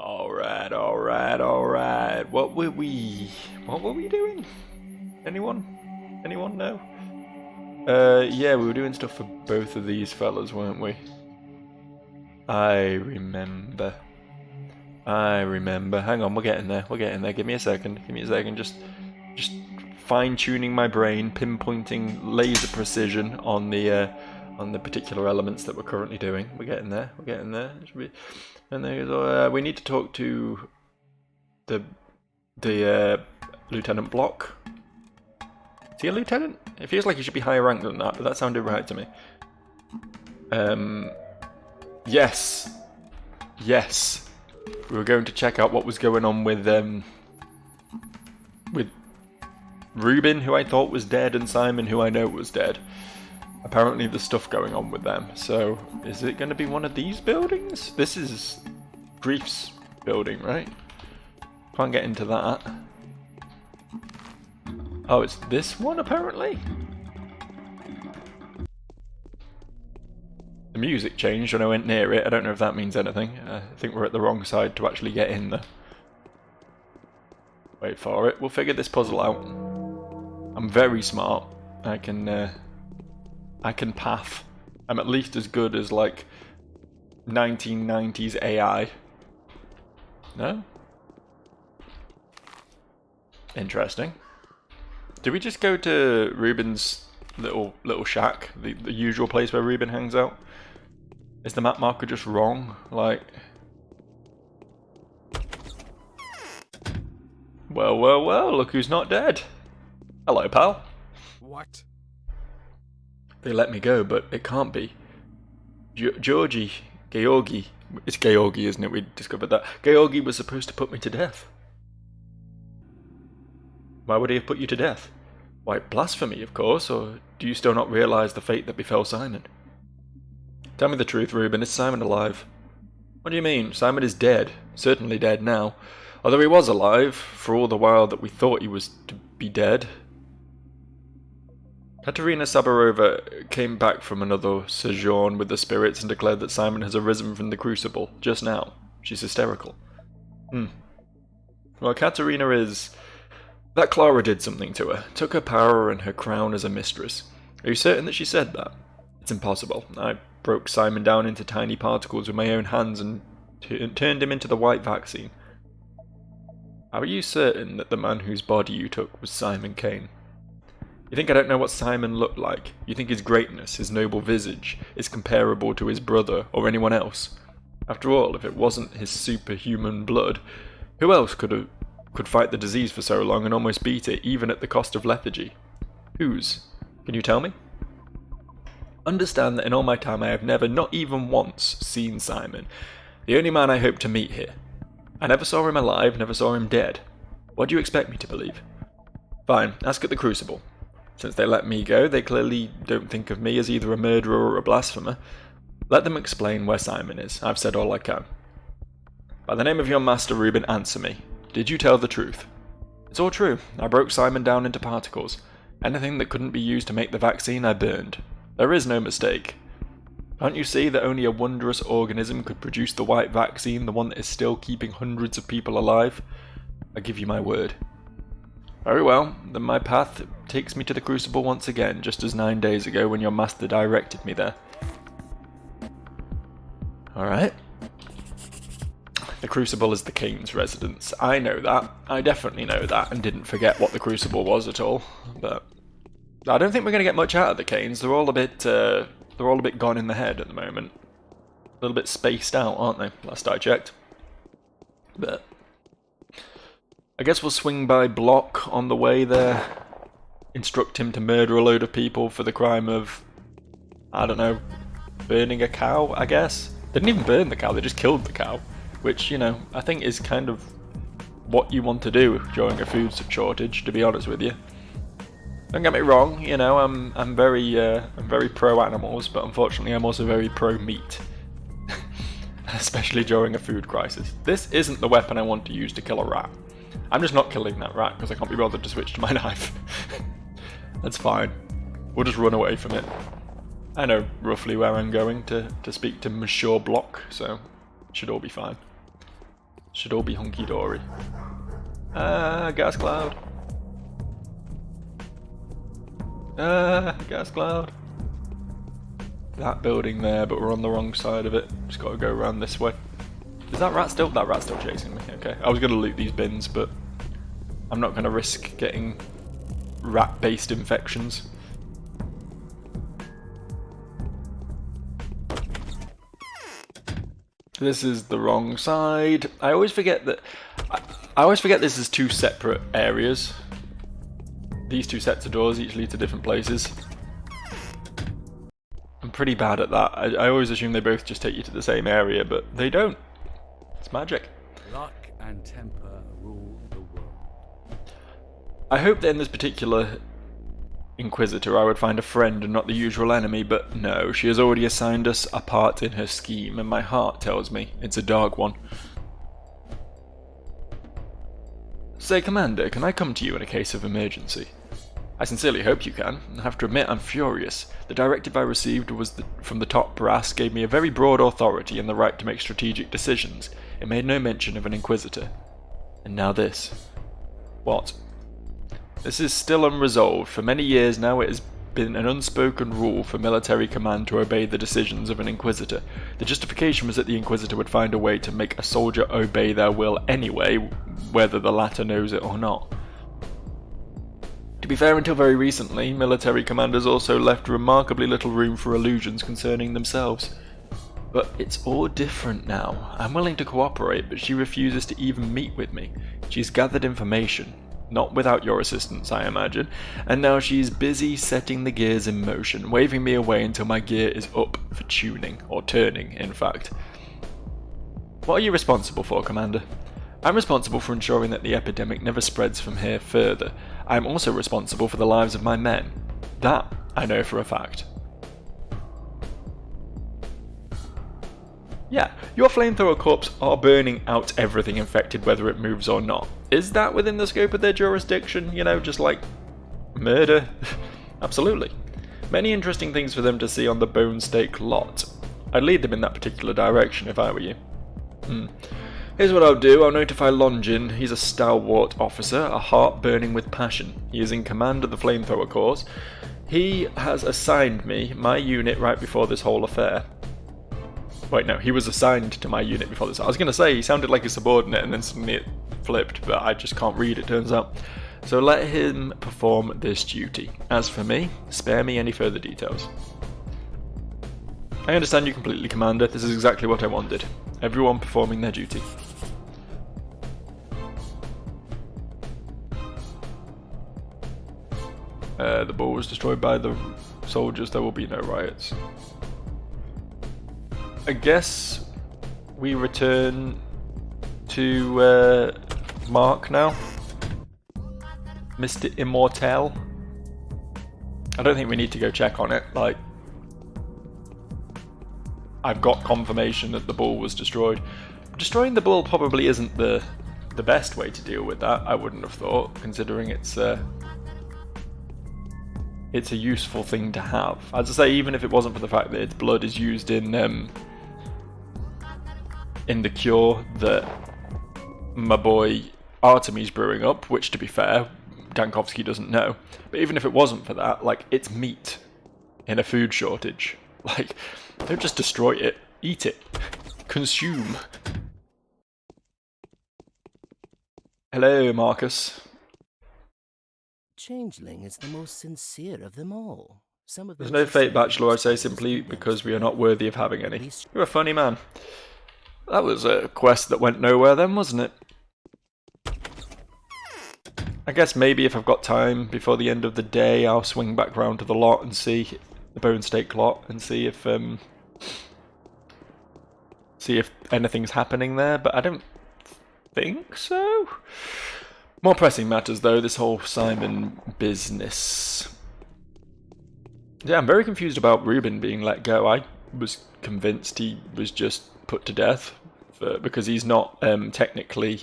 Alright, alright, alright. What were we doing? Anyone know? Yeah, we were doing stuff for both of these fellas, weren't we? I remember. Hang on, we're getting there. Give me a second. Just fine-tuning my brain, pinpointing laser precision on the particular elements that we're currently doing. We're getting there. And we need to talk to the Lieutenant Block. Is he a lieutenant? It feels like he should be higher ranked than that, but that sounded right to me. Yes. We were going to check out what was going on with Ruben, who I thought was dead, and Simon, who I know was dead. Apparently there's stuff going on with them. So, is it going to be one of these buildings? This is Grief's building, right? Can't get into that. Oh, it's this one, apparently? The music changed when I went near it. I don't know if that means anything. I think we're at the wrong side to actually get in there. Wait for it. We'll figure this puzzle out. I'm very smart. I can path. I'm at least as good as, like, 1990s AI. No? Interesting. Did we just go to Ruben's little shack? The usual place where Ruben hangs out? Is the map marker just wrong? Like... Well, look who's not dead. Hello, pal. What? They let me go, but it can't be. Georgi, it's Georgi, isn't it? We discovered that. Georgi was supposed to put me to death. Why would he have put you to death? Why, blasphemy, of course, or do you still not realise the fate that befell Simon? Tell me the truth, Ruben, is Simon alive? What do you mean? Simon is dead. Certainly dead now. Although he was alive, for all the while that we thought he was to be dead. Katerina Sabarova came back from another sojourn with the spirits and declared that Simon has arisen from the crucible, just now. She's hysterical. Well, Katerina is... That Clara did something to her, took her power and her crown as a mistress. Are you certain that she said that? It's impossible. I broke Simon down into tiny particles with my own hands and turned him into the white vaccine. How are you certain that the man whose body you took was Simon Kane? You think I don't know what Simon looked like? You think his greatness, his noble visage, is comparable to his brother or anyone else? After all, if it wasn't his superhuman blood, who else could fight the disease for so long and almost beat it, even at the cost of lethargy? Whose? Can you tell me? Understand that in all my time I have never, not even once, seen Simon. The only man I hope to meet here. I never saw him alive, never saw him dead. What do you expect me to believe? Fine, ask at the Crucible. Since they let me go, they clearly don't think of me as either a murderer or a blasphemer. Let them explain where Simon is. I've said all I can. By the name of your master, Ruben, answer me. Did you tell the truth? It's all true. I broke Simon down into particles. Anything that couldn't be used to make the vaccine, I burned. There is no mistake. Can't you see that only a wondrous organism could produce the white vaccine, the one that is still keeping hundreds of people alive? I give you my word. Very well, then my path takes me to the Crucible once again, just as 9 days ago when your master directed me there. Alright. The Crucible is the Kainings' residence. I know that. I definitely know that, and didn't forget what the Crucible was at all. But I don't think we're going to get much out of the Kainings. They're all a bit gone in the head at the moment. A little bit spaced out, aren't they? Last I checked. But I guess we'll swing by Block on the way there. Instruct him to murder a load of people for the crime of, I don't know, burning a cow, I guess? They didn't even burn the cow, they just killed the cow. Which, you know, I think is kind of what you want to do during a food shortage, to be honest with you. Don't get me wrong, you know, I'm very pro animals, but unfortunately I'm also very pro meat. Especially during a food crisis. This isn't the weapon I want to use to kill a rat. I'm just not killing that rat because I can't be bothered to switch to my knife. That's fine. We'll just run away from it. I know roughly where I'm going to speak to Monsieur Block, so it should all be fine. Should all be hunky-dory. Ah, gas cloud. Ah, gas cloud. That building there, but we're on the wrong side of it. Just got to go around this way. Is that rat still? That rat's still chasing me. Okay. I was going to loot these bins, but I'm not going to risk getting rat-based infections. This is the wrong side. I always forget that. I always forget this is two separate areas. These two sets of doors each lead to different places. I'm pretty bad at that. I always assume they both just take you to the same area, but they don't. It's magic. Luck and temper rule the world. I hope that in this particular Inquisitor I would find a friend and not the usual enemy, but no, she has already assigned us a part in her scheme, and my heart tells me it's a dark one. Say, Commander, can I come to you in a case of emergency? I sincerely hope you can. I have to admit I'm furious. The directive I received from the top brass gave me a very broad authority and the right to make strategic decisions. It made no mention of an Inquisitor. And now this. What? This is still unresolved. For many years now it has been an unspoken rule for military command to obey the decisions of an Inquisitor. The justification was that the Inquisitor would find a way to make a soldier obey their will anyway, whether the latter knows it or not. To be fair, until very recently, military commanders also left remarkably little room for illusions concerning themselves. But it's all different now. I'm willing to cooperate, but she refuses to even meet with me. She's gathered information. Not without your assistance, I imagine, and now she's busy setting the gears in motion, waving me away until my gear is up for tuning, or turning, in fact. What are you responsible for, Commander? I'm responsible for ensuring that the epidemic never spreads from here further. I'm also responsible for the lives of my men. That I know for a fact. Yeah, your flamethrower corps are burning out everything infected whether it moves or not. Is that within the scope of their jurisdiction? You know, just like murder? Absolutely. Many interesting things for them to see on the Bone Stake lot. I'd lead them in that particular direction if I were you. Here's what I'll do. I'll notify Longin. He's a stalwart officer, a heart burning with passion. He is in command of the flamethrower corps. He has assigned me my unit right before this whole affair. Wait, no, he was assigned to my unit before this. I was going to say he sounded like a subordinate and then suddenly it flipped, but I just can't read, it turns out. So let him perform this duty. As for me, spare me any further details. I understand you completely, Commander. This is exactly what I wanted. Everyone performing their duty. The ball was destroyed by the soldiers. There will be no riots. I guess we return to Mark now. Mr. Immortel. I don't think we need to go check on it. Like, I've got confirmation that the bull was destroyed. Destroying the bull probably isn't the best way to deal with that, I wouldn't have thought, considering it's a useful thing to have. As I say, even if it wasn't for the fact that its blood is used in the cure that my boy Artemy's brewing up, which, to be fair, Dankovsky doesn't know. But even if it wasn't for that, like, it's meat in a food shortage. Like, don't just destroy it, eat it. Consume. Hello, Marcus. Changeling is the most sincere of them all. There's no fate, Bachelor, I say simply because we are not worthy of having any. You're a funny man. That was a quest that went nowhere then, wasn't it? I guess maybe if I've got time before the end of the day, I'll swing back round to the lot and see the Bone Stake lot and see if anything's happening there, but I don't think so. More pressing matters though, this whole Simon business. Yeah, I'm very confused about Reuben being let go. I was convinced he was just put to death because he's not technically,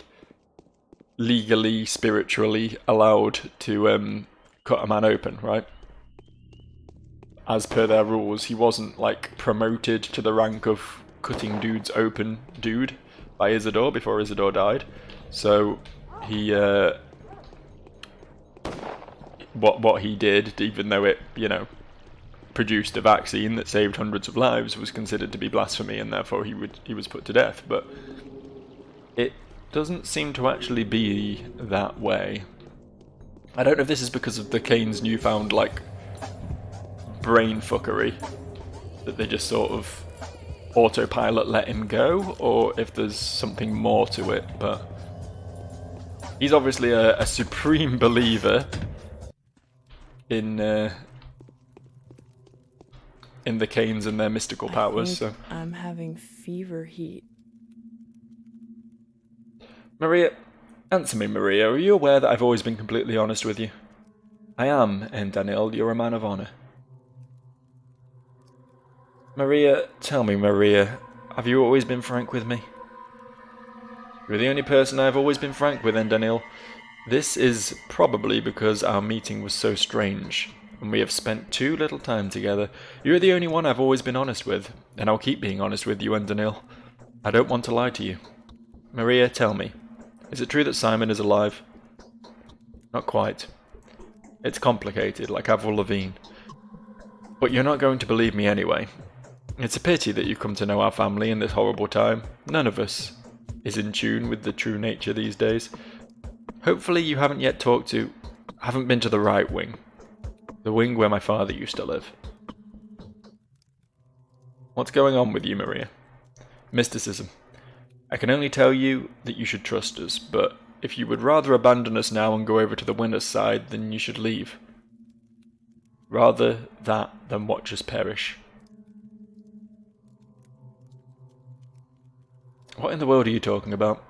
legally, spiritually allowed to cut a man open, right? As per their rules, he wasn't like promoted to the rank of cutting dudes open dude. by Isidore before Isidore died. So he, what he did, even though it, produced a vaccine that saved hundreds of lives, was considered to be blasphemy, and therefore he was put to death. But it doesn't seem to actually be that way. I don't know if this is because of the Kainings' newfound, brain fuckery, that they just sort of autopilot let him go, or if there's something more to it, but he's obviously a supreme believer in the Kainings and their mystical powers. So I'm having fever heat. Maria, answer me, Maria. Are you aware that I've always been completely honest with you? I am, and Daniel, you're a man of honor. Maria, tell me, Maria, have you always been frank with me? You're the only person I've always been frank with, Daniel. This is probably because our meeting was so strange, and we have spent too little time together. You're the only one I've always been honest with, and I'll keep being honest with you, Daniel. I don't want to lie to you. Maria, tell me, is it true that Simon is alive? Not quite. It's complicated, like Avril Lavigne. But you're not going to believe me anyway. It's a pity that you come to know our family in this horrible time. None of us is in tune with the true nature these days. Hopefully you haven't been to the right wing. The wing where my father used to live. What's going on with you, Maria? Mysticism. I can only tell you that you should trust us, but if you would rather abandon us now and go over to the winner's side, then you should leave. Rather that than watch us perish. What in the world are you talking about?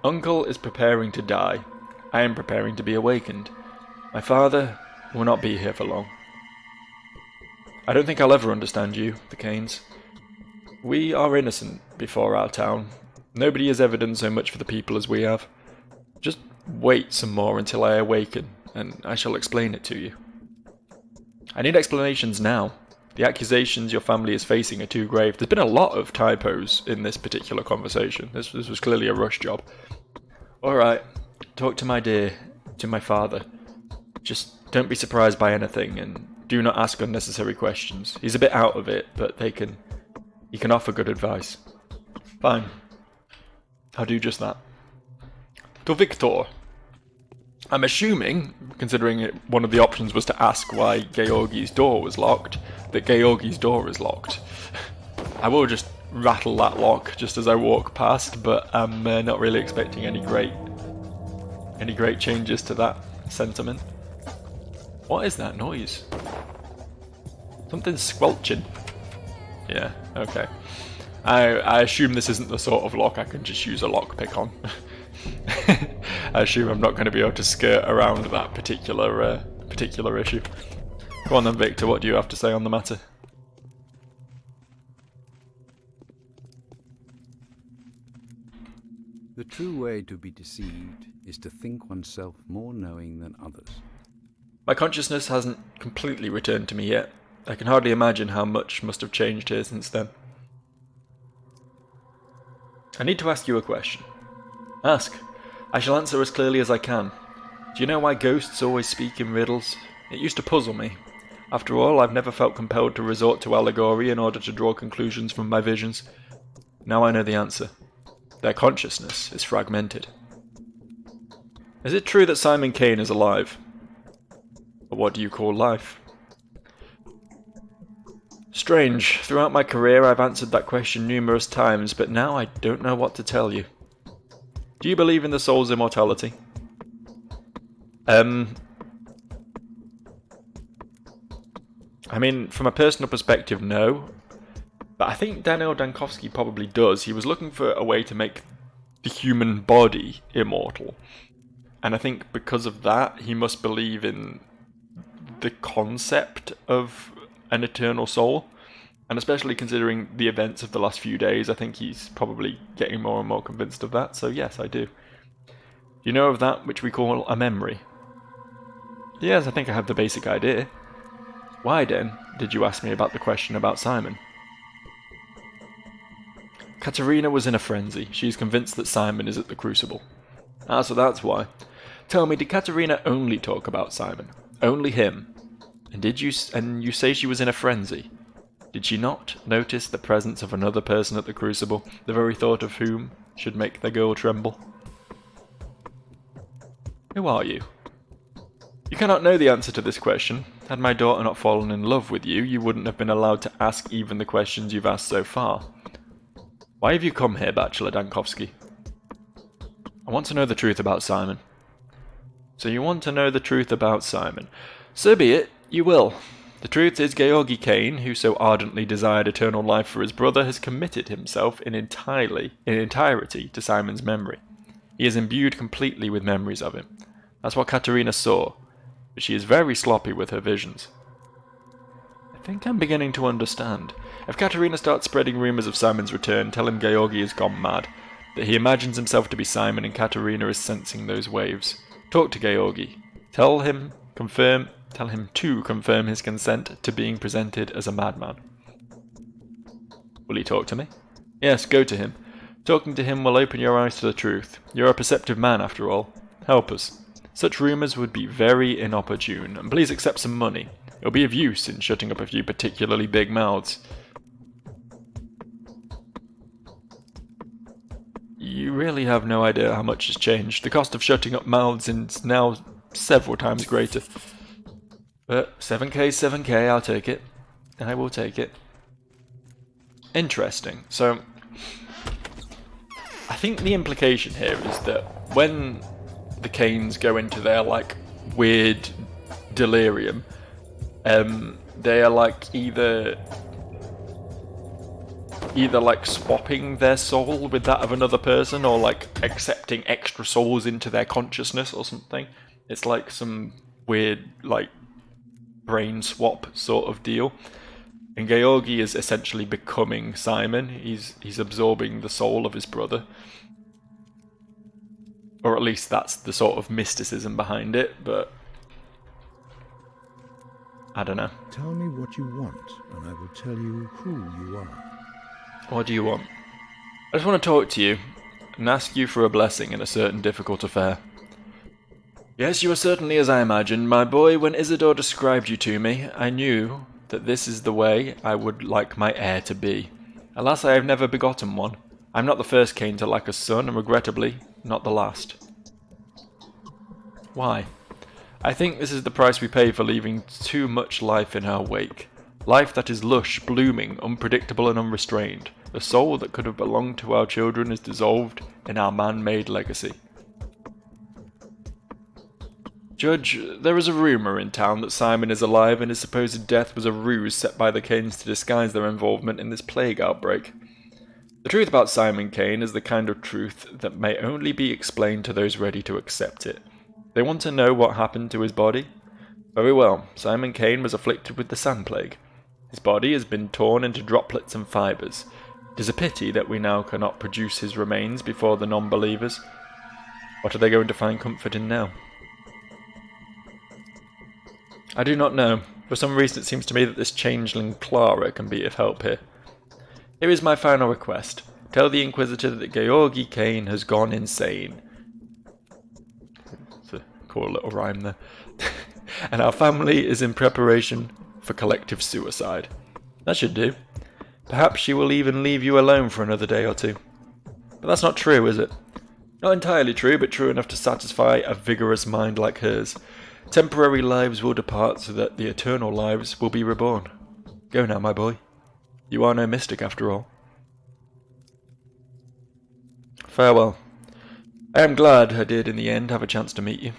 Uncle is preparing to die. I am preparing to be awakened. My father will not be here for long. I don't think I'll ever understand you, the Kainings. We are innocent before our town. Nobody has ever done so much for the people as we have. Just wait some more until I awaken, and I shall explain it to you. I need explanations now. The accusations your family is facing are too grave. There's been a lot of typos in this particular conversation. This was clearly a rush job. Alright, talk to my father. Just don't be surprised by anything, and do not ask unnecessary questions. He's a bit out of it, but he can offer good advice. Fine. I'll do just that. To Victor. I'm assuming, considering one of the options was to ask why Georgi's door was locked, that Georgi's door is locked. I will just rattle that lock just as I walk past, but I'm not really expecting any great changes to that sentiment. What is that noise? Something's squelching. Yeah, okay. I assume this isn't the sort of lock I can just use a lockpick on. I assume I'm not going to be able to skirt around that particular issue. Go on then, Victor, what do you have to say on the matter? The true way to be deceived is to think oneself more knowing than others. My consciousness hasn't completely returned to me yet. I can hardly imagine how much must have changed here since then. I need to ask you a question. Ask. I shall answer as clearly as I can. Do you know why ghosts always speak in riddles? It used to puzzle me. After all, I've never felt compelled to resort to allegory in order to draw conclusions from my visions. Now I know the answer. Their consciousness is fragmented. Is it true that Simon Kain is alive? Or what do you call life? Strange. Throughout my career I've answered that question numerous times, but now I don't know what to tell you. Do you believe in the soul's immortality? I mean, from a personal perspective, no. But I think Daniel Dankovsky probably does. He was looking for a way to make the human body immortal. And I think because of that, he must believe in the concept of an eternal soul. And especially considering the events of the last few days, I think he's probably getting more and more convinced of that. So yes, I do. Do you know of that which we call a memory? Yes, I think I have the basic idea. Why then did you ask me about the question about Simon? Katerina was in a frenzy. She's convinced that Simon is at the Crucible. Ah, so that's why. Tell me, did Katerina only talk about Simon? Only him? And you say she was in a frenzy? Did she not notice the presence of another person at the Crucible, the very thought of whom should make the girl tremble? Who are you? You cannot know the answer to this question. Had my daughter not fallen in love with you, you wouldn't have been allowed to ask even the questions you've asked so far. Why have you come here, Bachelor Dankovsky? I want to know the truth about Simon. So you want to know the truth about Simon. So be it, you will. The truth is Georgi Kain, who so ardently desired eternal life for his brother, has committed himself in entirety to Simon's memory. He is imbued completely with memories of him. That's what Katerina saw, but she is very sloppy with her visions. I think I'm beginning to understand. If Katerina starts spreading rumours of Simon's return, tell him Georgi has gone mad, that he imagines himself to be Simon and Katerina is sensing those waves. Talk to Georgi. Tell him to confirm his consent to being presented as a madman. Will he talk to me? Yes, go to him. Talking to him will open your eyes to the truth. You're a perceptive man, after all. Help us. Such rumours would be very inopportune, and please accept some money. It'll be of use in shutting up a few particularly big mouths. You really have no idea how much has changed. The cost of shutting up mouths is now several times greater. But 7k, 7k, I'll take it. I will take it. Interesting. So, I think the implication here is that when the Kains go into their, like, weird delirium, they are, like, either like swapping their soul with that of another person, or like accepting extra souls into their consciousness or something. It's like some weird, like, brain swap sort of deal. And Georgi is essentially becoming Simon. He's absorbing the soul of his brother. Or at least that's the sort of mysticism behind it, but I don't know. Tell me what you want, and I will tell you who you are. What do you want? I just want to talk to you and ask you for a blessing in a certain difficult affair. Yes, you are certainly as I imagined. My boy, when Isidore described you to me, I knew that this is the way I would like my heir to be. Alas, I have never begotten one. I am not the first Kain to lack a son, and regrettably, not the last. Why? I think this is the price we pay for leaving too much life in our wake. Life that is lush, blooming, unpredictable and unrestrained. The soul that could have belonged to our children is dissolved in our man-made legacy. Judge, there is a rumour in town that Simon is alive and his supposed death was a ruse set by the Kains to disguise their involvement in this plague outbreak. The truth about Simon Kain is the kind of truth that may only be explained to those ready to accept it. They want to know what happened to his body? Very well, Simon Kain was afflicted with the sand plague. His body has been torn into droplets and fibres. It is a pity that we now cannot produce his remains before the non-believers. What are they going to find comfort in now? I do not know. For some reason it seems to me that this changeling Clara can be of help here. Here is my final request. Tell the Inquisitor that Georgi Kain has gone insane. It's a cool little rhyme there. And our family is in preparation for collective suicide. That should do. Perhaps she will even leave you alone for another day or two. But that's not true, is it? Not entirely true, but true enough to satisfy a vigorous mind like hers. Temporary lives will depart so that the eternal lives will be reborn. Go now, my boy. You are no mystic after all. Farewell. I am glad I did in the end have a chance to meet you.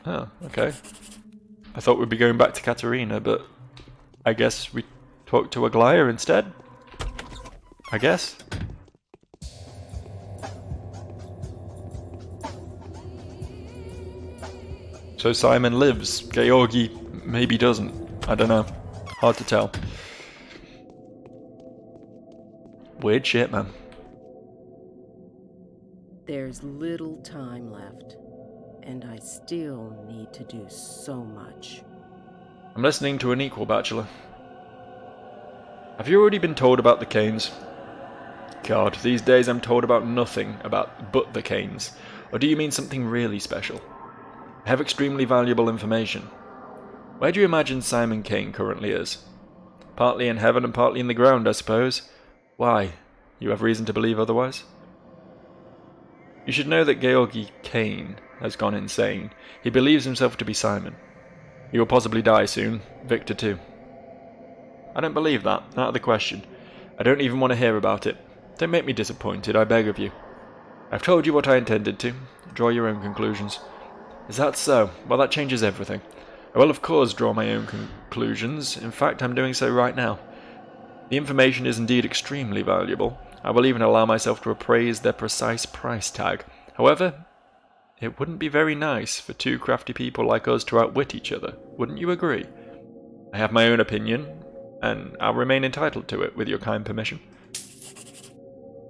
Oh, okay. I thought we'd be going back to Katerina, but I guess we talk to Aglaya instead? I guess. So Simon lives. Georgi maybe doesn't. I don't know. Hard to tell. Weird shit, man. There's little time left, and I still need to do so much. I'm listening to an equal, Bachelor. Have you already been told about the Kains? God, these days I'm told about nothing but the Kains. Or do you mean something really special? I have extremely valuable information. Where do you imagine Simon Kain currently is? Partly in heaven and partly in the ground, I suppose. Why? You have reason to believe otherwise? You should know that Georgi Kain has gone insane. He believes himself to be Simon. He will possibly die soon. Victor too. I don't believe that. Out of the question. I don't even want to hear about it. Don't make me disappointed, I beg of you. I've told you what I intended to. Draw your own conclusions. Is that so? Well, that changes everything. I will of course draw my own conclusions. In fact, I'm doing so right now. The information is indeed extremely valuable. I will even allow myself to appraise their precise price tag. However, it wouldn't be very nice for two crafty people like us to outwit each other. Wouldn't you agree? I have my own opinion, and I'll remain entitled to it with your kind permission.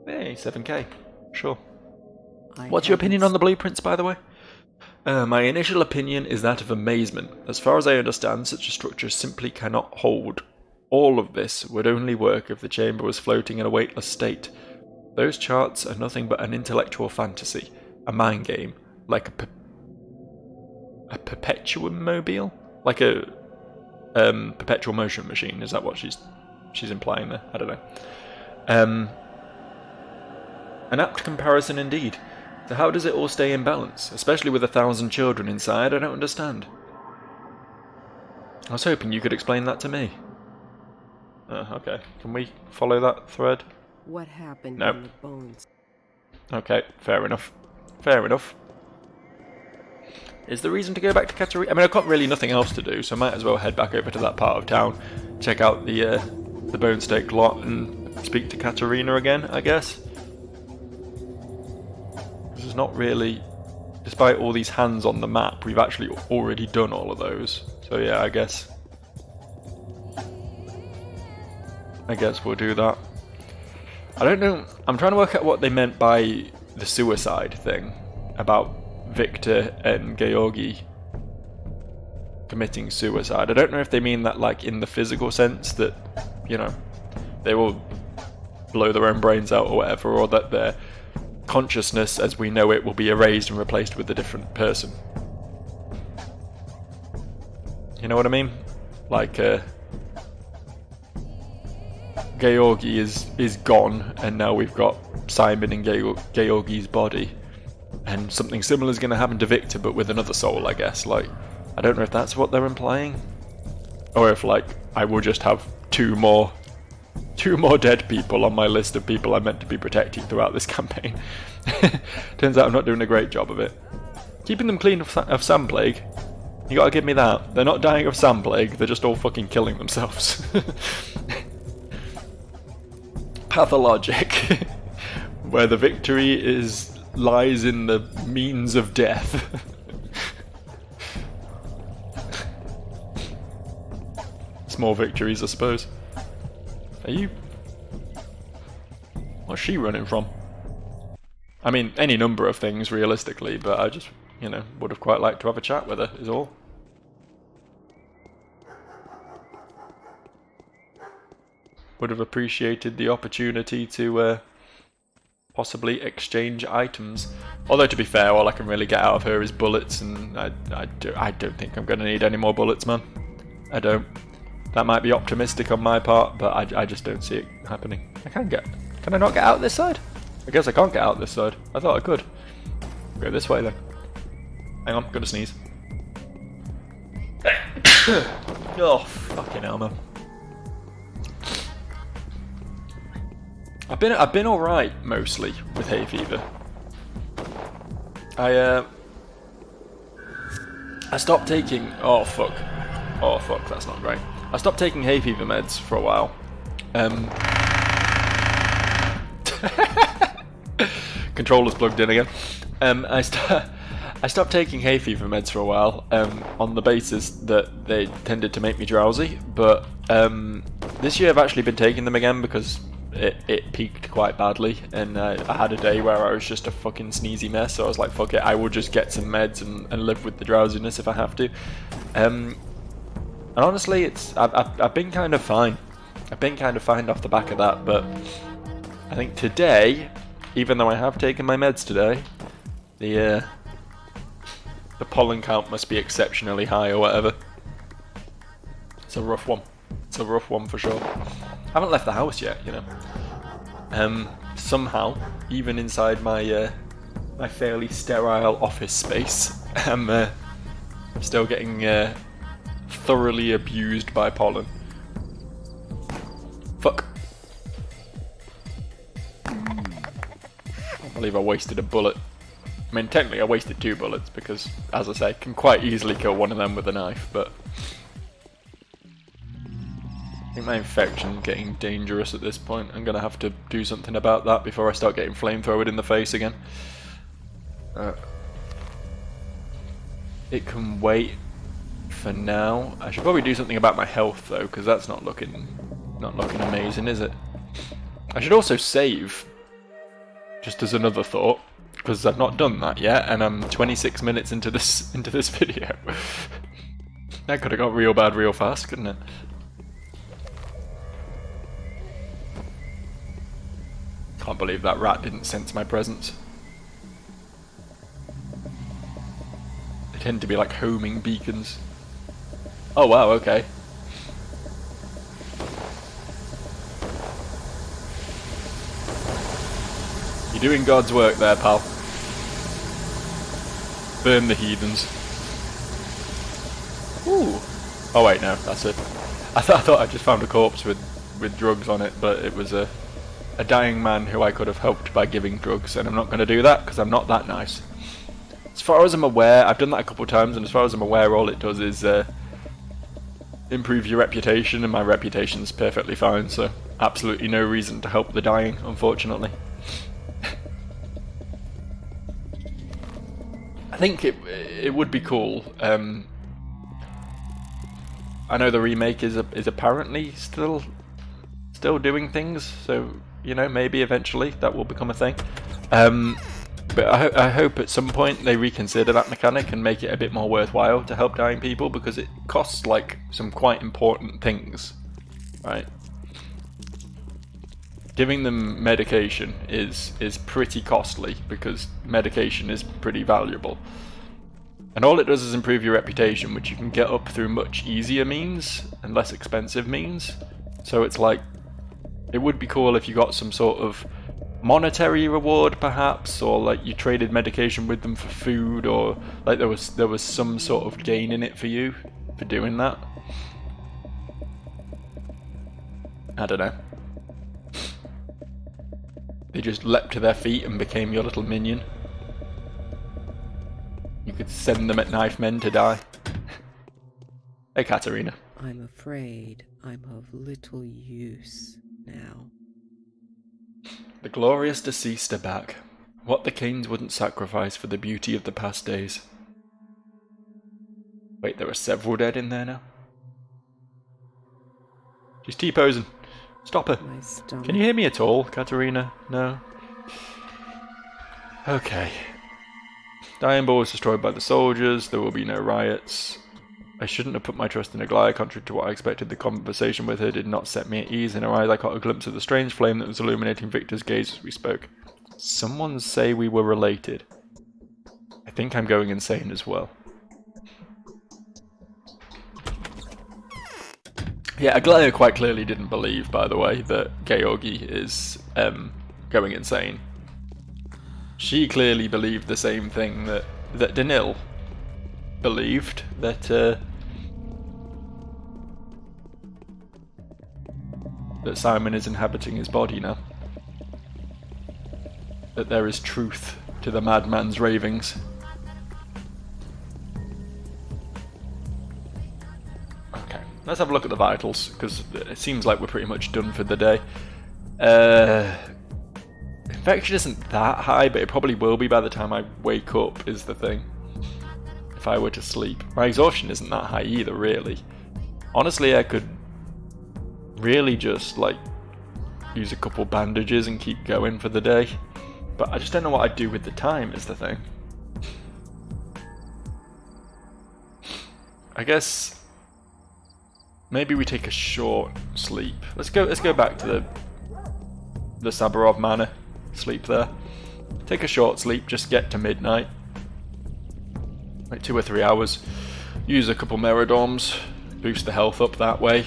Hey, 7k. Sure. What's your opinion on the blueprints, by the way? My initial opinion is that of amazement. As far as I understand, such a structure simply cannot hold. All of this would only work if the chamber was floating in a weightless state. Those charts are nothing but an intellectual fantasy, a mind game, like a perpetuum mobile? Like a perpetual motion machine, is that what she's implying there? I don't know. An apt comparison indeed. So how does it all stay in balance? Especially with 1,000 children inside, I don't understand. I was hoping you could explain that to me. Okay. Can we follow that thread? What happened Nope. in the bones? Okay, fair enough. Fair enough. Is the reason to go back to Katerina? I mean, I've got really nothing else to do, so I might as well head back over to that part of town, check out the bone steak lot, and speak to Katerina again, I guess. This is not really... Despite all these hands on the map, we've actually already done all of those. So yeah, I guess we'll do that. I don't know, I'm trying to work out what they meant by the suicide thing about Victor and Georgi committing suicide. I don't know if they mean that like in the physical sense that, you know, they will blow their own brains out or whatever, or that their consciousness as we know it will be erased and replaced with a different person. You know what I mean? Like, Georgi is gone, and now we've got Simon in Georgi's body. And something similar is going to happen to Victor, but with another soul, I guess. Like, I don't know if that's what they're implying. Or if, like, I will just have two more dead people on my list of people I'm meant to be protecting throughout this campaign. Turns out I'm not doing a great job of it. Keeping them clean of sand plague. You gotta give me that. They're not dying of sand plague, they're just all fucking killing themselves. Pathologic. Where the victory lies in the means of death. Small victories, I suppose. Are you... What's she running from? I mean, any number of things, realistically, but I just, you know, would have quite liked to have a chat with her, is all. Would have appreciated the opportunity to possibly exchange items. Although, to be fair, all I can really get out of her is bullets, and I don't think I'm going to need any more bullets, man. I don't. That might be optimistic on my part, but I just don't see it happening. Can I not get out this side? I guess I can't get out this side. I thought I could. Go this way then. Hang on, gonna sneeze. Oh, fucking hell, man. I've been alright, mostly, with hay fever. I stopped taking... Oh, fuck, that's not great. I stopped taking hay fever meds for a while. Controller's plugged in again. I stopped taking hay fever meds for a while, on the basis that they tended to make me drowsy, but this year I've actually been taking them again because it peaked quite badly, and I had a day where I was just a fucking sneezy mess, so I was like, fuck it, I will just get some meds and live with the drowsiness if I have to. And honestly, I've been kind of fine. I've been kind of fine off the back of that, but I think today, even though I have taken my meds today, the pollen count must be exceptionally high or whatever. It's a rough one. It's a rough one for sure. I haven't left the house yet, you know. Somehow, even inside my my fairly sterile office space, I'm still getting thoroughly abused by pollen. Fuck. I can't believe I wasted a bullet. I mean, technically I wasted 2 bullets because, as I say, I can quite easily kill one of them with a knife, but I think my infection's getting dangerous at this point. I'm gonna have to do something about that before I start getting flamethrowered in the face again. It can wait for now. I should probably do something about my health though, because that's not looking amazing, is it? I should also save, just as another thought, because I've not done that yet, and I'm 26 minutes into this video. That could have got real bad real fast, couldn't it? Can't believe that rat didn't sense my presence. They tend to be like homing beacons. Oh wow, okay. You're doing God's work there, pal. Burn the heathens. Ooh. Oh wait, no, that's it. I thought I just found a corpse with drugs on it, but it was a dying man who I could have helped by giving drugs, and I'm not going to do that because I'm not that nice. As far as I'm aware, I've done that a couple of times, and as far as I'm aware, all it does is improve your reputation, and my reputation's perfectly fine, so absolutely no reason to help the dying, unfortunately. I think it would be cool. I know the remake is apparently still doing things, so you know, maybe eventually that will become a thing. But I hope at some point they reconsider that mechanic and make it a bit more worthwhile to help dying people, because it costs like some quite important things, right? Giving them medication is pretty costly, because medication is pretty valuable. And all it does is improve your reputation, which you can get up through much easier means and less expensive means. So it's like, it would be cool if you got some sort of monetary reward perhaps, or like you traded medication with them for food, or like there was some sort of gain in it for you for doing that. I don't know. They just leapt to their feet and became your little minion. You could send them at knife men to die. Hey, Katerina. I'm afraid I'm of little use now. The glorious deceased are back. What the Kains wouldn't sacrifice for the beauty of the past days. Wait, there are several dead in there now? She's T-posing. Stop her. My stomach. Can you hear me at all, Katerina? No? Okay. Dianball was destroyed by the soldiers. There will be no riots. I shouldn't have put my trust in Aglaya. Contrary to what I expected, the conversation with her did not set me at ease. In her eyes I caught a glimpse of the strange flame that was illuminating Victor's gaze as we spoke. Someone say we were related. I think I'm going insane as well. Yeah, Aglaya quite clearly didn't believe, by the way, that Georgi is going insane. She clearly believed the same thing that Danil believed, that Simon is inhabiting his body now. That there is truth to the madman's ravings. Okay, let's have a look at the vitals, because it seems like we're pretty much done for the day. Infection isn't that high, but it probably will be by the time I wake up, is the thing. If I were to sleep. My exhaustion isn't that high either, really. Honestly, I could really just, like, use a couple bandages and keep going for the day. But I just don't know what I'd do with the time, is the thing. I guess Maybe we take a short sleep. Let's go back to the Sabarov Manor. Sleep there. Take a short sleep, just get to midnight. Like 2 or 3 hours. Use a couple Meridorms, boost the health up that way.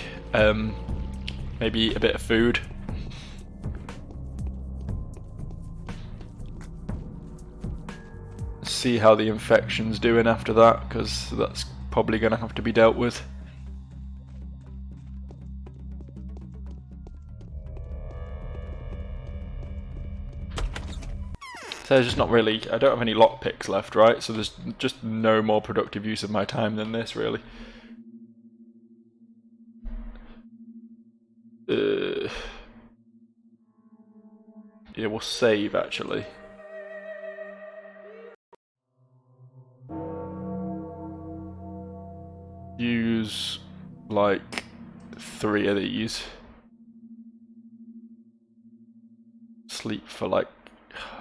Maybe eat a bit of food. See how the infection's doing after that, because that's probably going to have to be dealt with. So there's just not really, I don't have any lockpicks left, right? So there's just no more productive use of my time than this, really. Yeah, we'll save, actually. Use, like, 3 of these. Sleep for, like,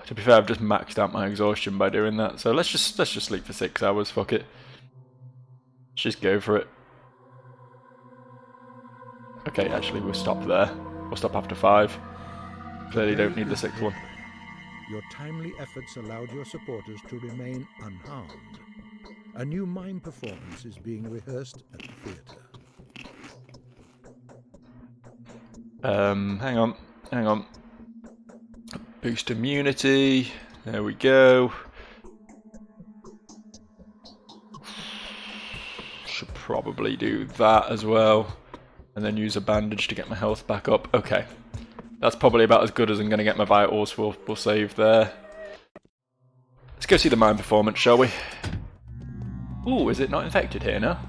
to be fair, I've just maxed out my exhaustion by doing that, so let's just sleep for 6 hours, fuck it. Let's just go for it. Okay, actually we'll stop there. We'll stop after 5. Clearly don't need the 6th one. Your timely efforts allowed your supporters to remain unharmed. A new mime performance is being rehearsed at the theatre. Hang on. Boost immunity. There we go. Should probably do that as well. And then use a bandage to get my health back up. Okay. That's probably about as good as I'm going to get my vitals. We'll save there. Let's go see the mime performance, shall we? Ooh, is it not infected here now?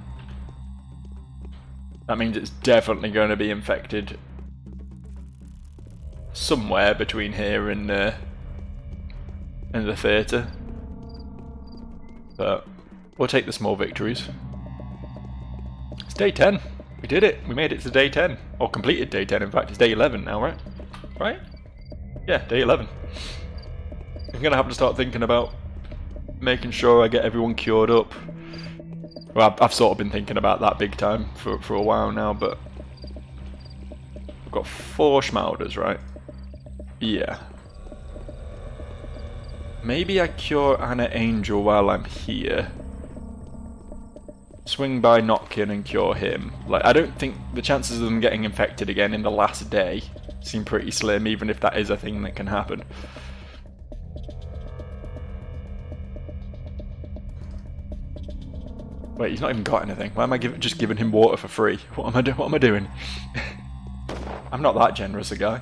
That means it's definitely going to be infected somewhere between here and the theatre. But we'll take the small victories. It's day 10. We did it. We made it to day 10. Or completed day 10, in fact. It's day 11 now, right? Right? Yeah, day 11. I'm going to have to start thinking about making sure I get everyone cured up. Well, I've sort of been thinking about that big time for a while now, but I've got 4 Schmauders, right? Yeah. Maybe I cure Anna Angel while I'm here. Swing by Notkin and cure him. Like, I don't think the chances of them getting infected again in the last day seem pretty slim, even if that is a thing that can happen. Wait, he's not even got anything. Why am I just giving him water for free? What am I doing? I'm not that generous a guy.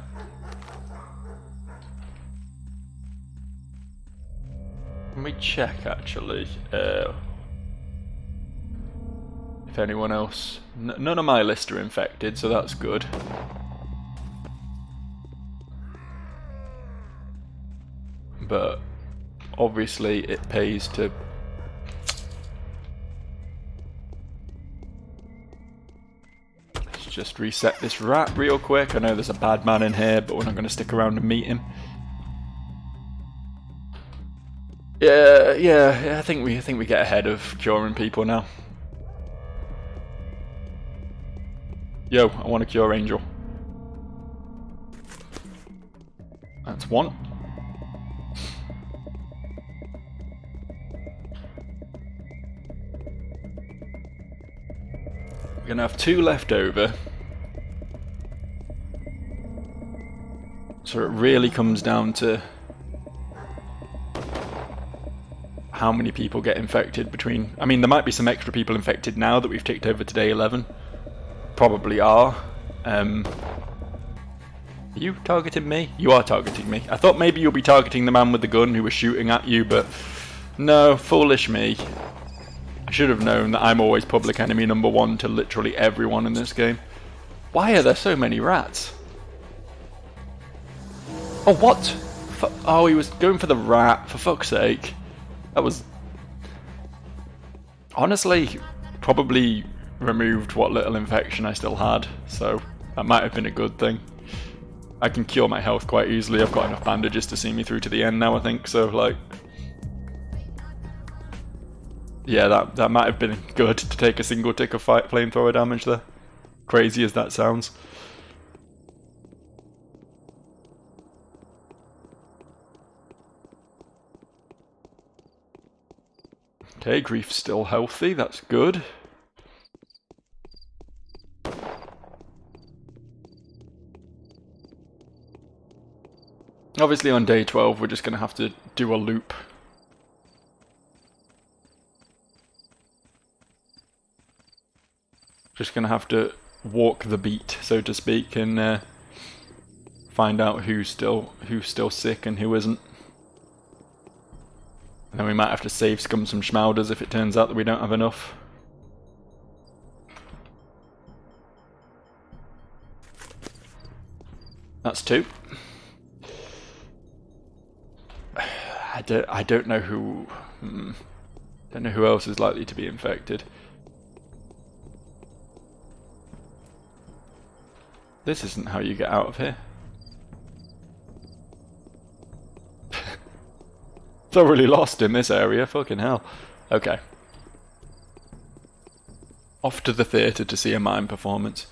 Let me check, actually. If anyone else... none of my list are infected, so that's good. But obviously it pays to... Let's just reset this rat real quick. I know there's a bad man in here, but we're not going to stick around and meet him. Yeah, I think we get ahead of curing people now. Yo, I want to cure Angel. That's 1. We're gonna have 2 left over. So it really comes down to how many people get infected between... I mean, there might be some extra people infected now that we've ticked over to day 11. Probably are. Are you targeting me? You are targeting me. I thought maybe you'll be targeting the man with the gun who was shooting at you, but no, foolish me. I should have known that I'm always public enemy number 1 to literally everyone in this game. Why are there so many rats? Oh, what? Oh, he was going for the rat, for fuck's sake. That was... honestly, probably removed what little infection I still had, so that might have been a good thing. I can cure my health quite easily. I've got enough bandages to see me through to the end now, I think, so, like... yeah, that might have been good to take a single tick of flamethrower damage there. crazy as that sounds. Okay, Grief's still healthy, that's good. Obviously on day 12 we're just going to have to do a loop. Just going to have to walk the beat, so to speak, and find out who's still sick and who isn't. And then we might have to save scum some schmauders if it turns out that we don't have enough. That's 2. I don't know who. Don't know who else is likely to be infected. This isn't how you get out of here. Thoroughly lost in this area, fucking hell. Okay. Off to the theatre to see a mime performance.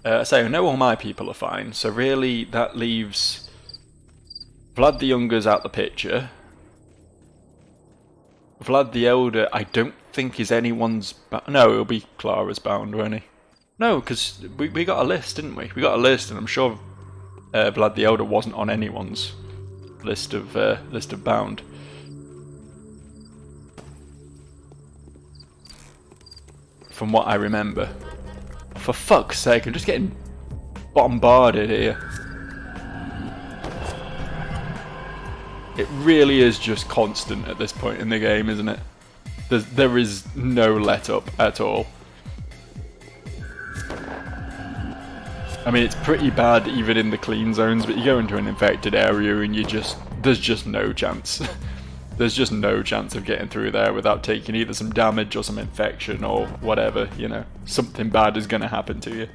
So I know all my people are fine, so really that leaves Vlad the Younger's out the picture. Vlad the Elder, I don't think is anyone's... No, it'll be Clara's bound, won't he? No, because we got a list, didn't we? We got a list, and I'm sure Vlad the Elder wasn't on anyone's list of bound. From what I remember. For fuck's sake, I'm just getting bombarded here. It really is just constant at this point in the game, isn't it? There is no let up at all. I mean, it's pretty bad even in the clean zones, but you go into an infected area and there's just no chance. There's just no chance of getting through there without taking either some damage or some infection or whatever, you know. Something bad is going to happen to you.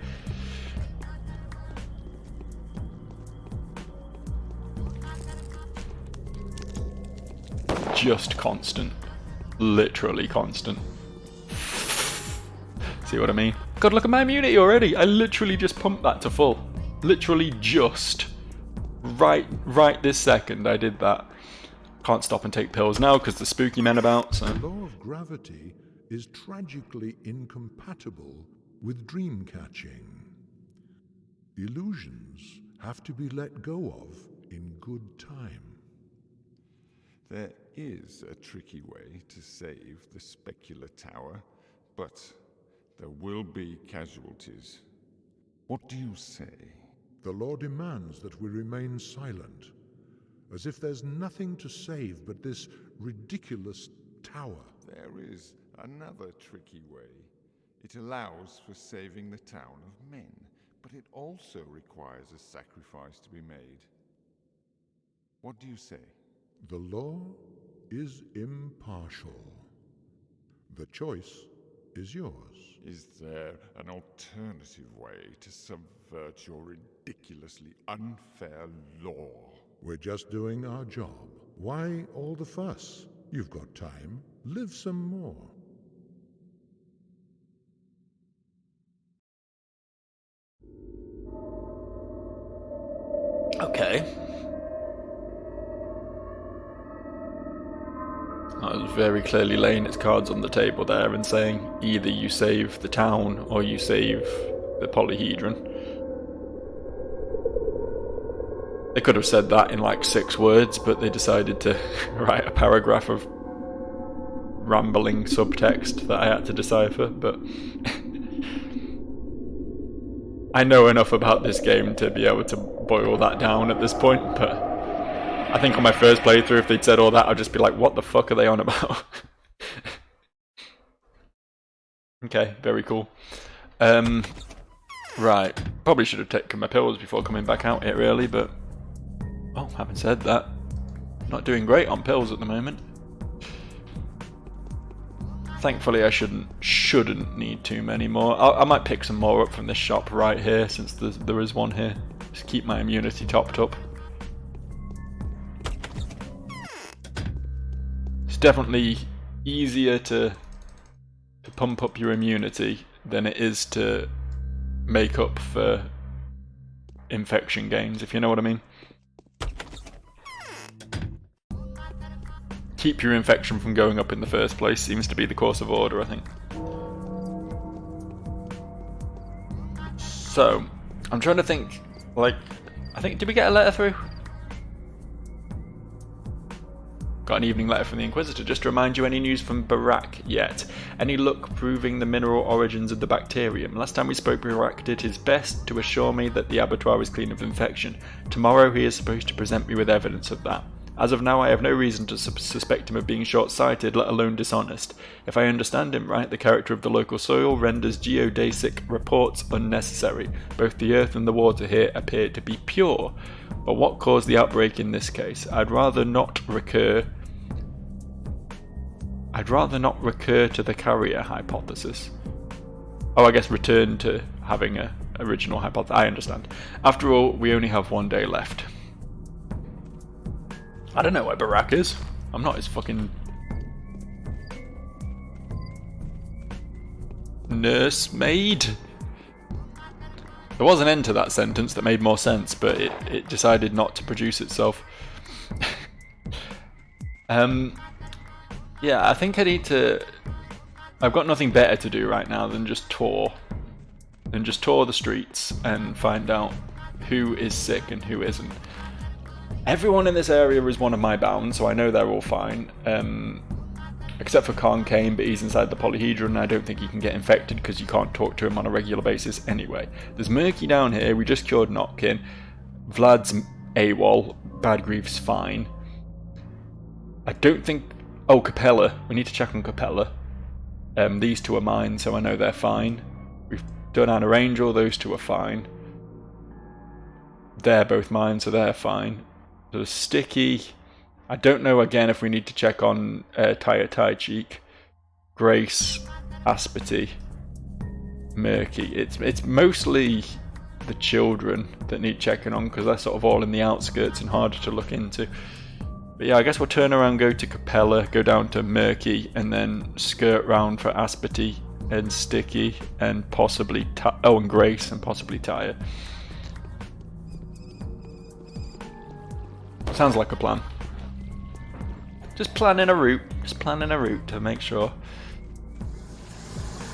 Just constant. Literally constant. See what I mean? God, look at my immunity already. I literally just pumped that to full. Literally just. Right this second I did that. Can't stop and take pills now because the spooky men about, so... The law of gravity is tragically incompatible with dream catching. Illusions have to be let go of in good time. There is a tricky way to save the specular tower, but there will be casualties. What do you say? The law demands that we remain silent, as if there's nothing to save but this ridiculous tower. There is another tricky way. It allows for saving the town of men, but it also requires a sacrifice to be made. What do you say? The law is impartial. The choice is yours. Is there an alternative way to subvert your ridiculously unfair law? We're just doing our job. Why all the fuss? You've got time. Live some more. Okay. I was very clearly laying its cards on the table there and saying either you save the town or you save the polyhedron. They could have said that in like 6 words, but they decided to write a paragraph of rambling subtext that I had to decipher, but I know enough about this game to be able to boil that down at this point, but I think on my first playthrough, if they'd said all that, I'd just be like, what the fuck are they on about? Okay, very cool. Right, probably should have taken my pills before coming back out here really, but well, having said that, not doing great on pills at the moment. Thankfully I shouldn't need too many more. I might pick some more up from this shop right here, since there is one here. Just keep my immunity topped up. It's definitely easier to pump up your immunity than it is to make up for infection gains, if you know what I mean. Keep your infection from going up in the first place seems to be the course of order, I think. So, I'm trying to think, like, did we get a letter through? Got an evening letter from the Inquisitor. Just to remind you, any news from Barak yet? Any luck proving the mineral origins of the bacterium? Last time we spoke, Barak did his best to assure me that the abattoir is clean of infection. Tomorrow he is supposed to present me with evidence of that. As of now, I have no reason to suspect him of being short-sighted, let alone dishonest. If I understand him right, the character of the local soil renders geodesic reports unnecessary. Both the earth and the water here appear to be pure. But what caused the outbreak in this case? I'd rather not recur to the carrier hypothesis. Oh, I guess return to having a original hypothesis. I understand. After all, we only have one day left. I don't know where Barak is. I'm not his fucking nursemaid. There was an end to that sentence that made more sense, but it decided not to produce itself. Yeah, I think I need to... I've got nothing better to do right now than just tour. The streets and find out who is sick and who isn't. Everyone in this area is one of my bounds, so I know they're all fine. Except for Khan Kane, but he's inside the polyhedron and I don't think he can get infected because you can't talk to him on a regular basis anyway. There's Murky down here, we just cured Notkin. Vlad's AWOL, Bad Grief's fine. I don't think... Oh, Capella. We need to check on Capella. These two are mine, so I know they're fine. We've done Anna Angel, those two are fine. They're both mine, so they're fine. So Sticky. I don't know again if we need to check on Taya Tai Cheek, Grace, Aspity, Murky. It's mostly the children that need checking on because they're sort of all in the outskirts and harder to look into. But yeah, I guess we'll turn around, go to Capella, go down to Murky, and then skirt round for Aspity and Sticky and possibly and Grace and possibly Taya. Sounds like a plan. Just planning a route to make sure.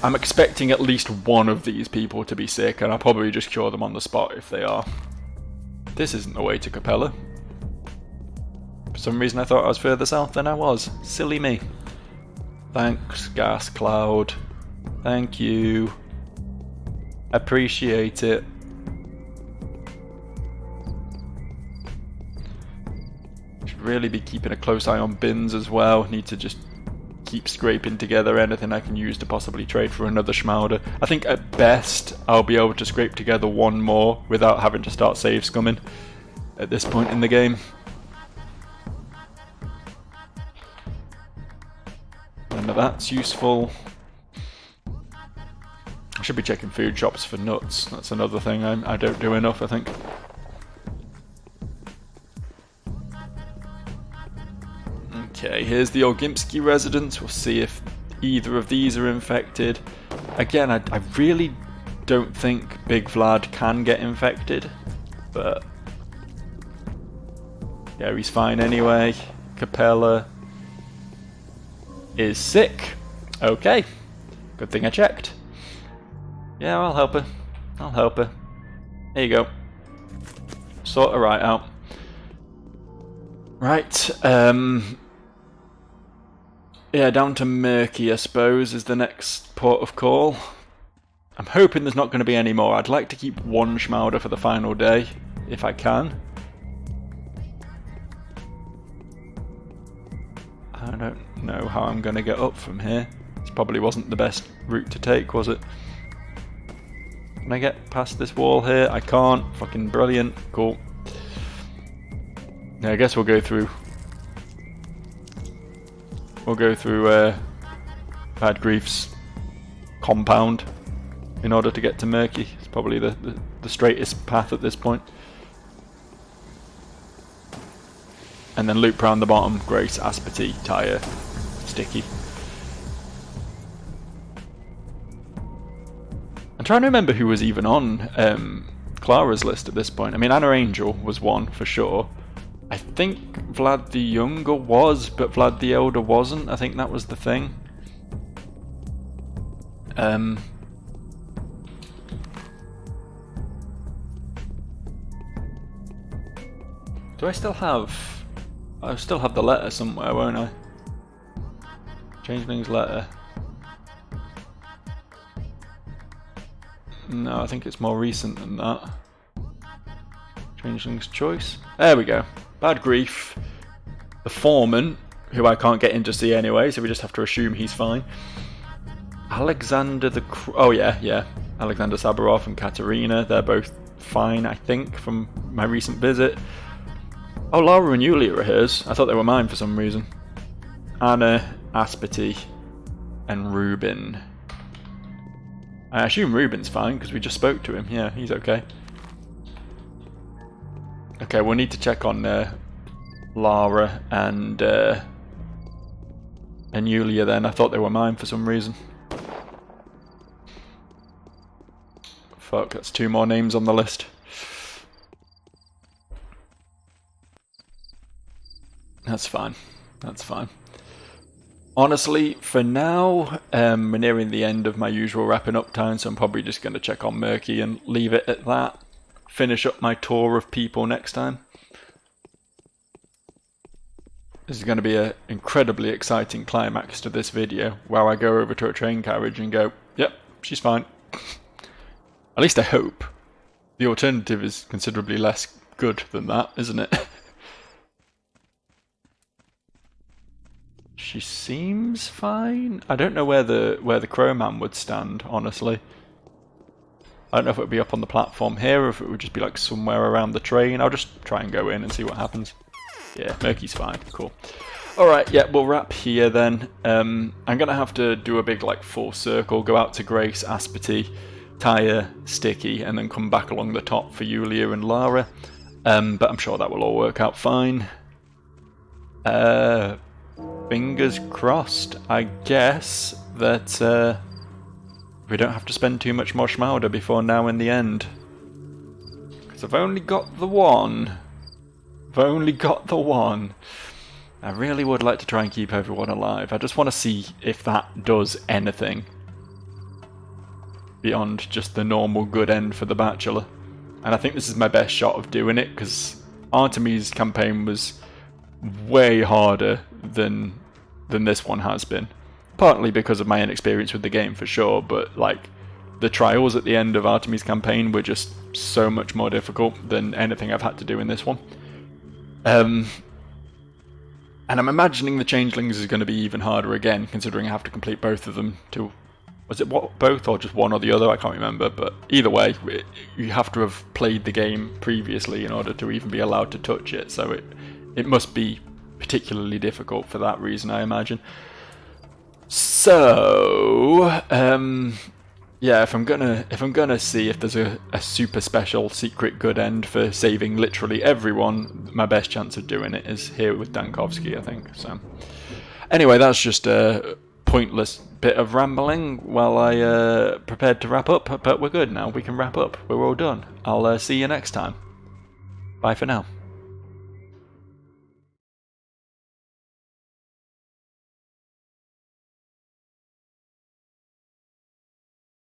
I'm expecting at least one of these people to be sick, and I'll probably just cure them on the spot if they are. This isn't the way to Capella. For some reason I thought I was further south than I was. Silly me. Thanks, Gas Cloud. Thank you. Appreciate it. Really be keeping a close eye on bins as well. Need to just keep scraping together anything I can use to possibly trade for another Schmauder. I think at best I'll be able to scrape together one more without having to start save scumming at this point in the game. None of that's useful. I should be checking food shops for nuts. That's another thing I don't do enough, I think. Okay, here's the Olgimsky residence. We'll see if either of these are infected. Again, I really don't think Big Vlad can get infected, but yeah, he's fine anyway. Capella is sick. Okay, good thing I checked. Yeah, I'll help her. There you go. Sort her right out. Right, yeah, down to Murky, I suppose, is the next port of call. I'm hoping there's not going to be any more. I'd like to keep one Schmauder for the final day, if I can. I don't know how I'm going to get up from here. This probably wasn't the best route to take, was it? Can I get past this wall here? I can't. Fucking brilliant. Cool. Yeah, I guess we'll go through... Bad Grief's compound in order to get to Murky. It's probably the straightest path at this point. And then loop round the bottom. Grace, Aspity, Taya, Sticky. I'm trying to remember who was even on Clara's list at this point. I mean, Anna Angel was one for sure. I think Vlad the Younger was, but Vlad the Elder wasn't. I think that was the thing. Do I still have... I'll still have the letter somewhere, won't I? Changeling's letter. No, I think it's more recent than that. Changeling's choice. There we go. Bad grief. The foreman, who I can't get in to see anyway, so we just have to assume he's fine. Alexander the... Oh yeah. Alexander Sabarov and Katerina. They're both fine, I think, from my recent visit. Oh, Laura and Yulia are hers. I thought they were mine for some reason. Anna, Aspity, and Reuben. I assume Reuben's fine, because we just spoke to him. Yeah, he's okay. Okay, we'll need to check on Lara and Yulia then. I thought they were mine for some reason. Fuck, that's 2 more names on the list. That's fine. That's fine. Honestly, for now, we're nearing the end of my usual wrapping up time, so I'm probably just going to check on Murky and leave it at that. Finish up my tour of people next time. This is going to be an incredibly exciting climax to this video, where I go over to a train carriage and go, yep, she's fine. At least I hope. The alternative is considerably less good than that, isn't it? She seems fine. I don't know where the Crowman would stand, honestly. I don't know if it would be up on the platform here, or if it would just be like somewhere around the train. I'll just try and go in and see what happens. Yeah, Murky's fine. Cool. Alright, yeah, we'll wrap here then. I'm going to have to do a big like full circle, go out to Grace, Aspity, Tyre, Sticky, and then come back along the top for Yulia and Lara. But I'm sure that will all work out fine. Fingers crossed, I guess, that we don't have to spend too much more Schmauder before now in the end. Because I've only got the one. I really would like to try and keep everyone alive. I just want to see if that does anything beyond just the normal good end for the Bachelor. And I think this is my best shot of doing it, because Artemis' campaign was way harder than this one has been. Partly because of my inexperience with the game for sure, but like the trials at the end of Artemis' campaign were just so much more difficult than anything I've had to do in this one. And I'm imagining the Changelings is going to be even harder again, considering I have to complete both of them to... Was it both or just one or the other? I can't remember, but either way, you have to have played the game previously in order to even be allowed to touch it, so it must be particularly difficult for that reason, I imagine. So, yeah, if I'm gonna see if there's a super special secret good end for saving literally everyone, my best chance of doing it is here with Dankovsky, I think. So, anyway, that's just a pointless bit of rambling while I prepared to wrap up. But we're good now. We can wrap up. We're all done. I'll see you next time. Bye for now.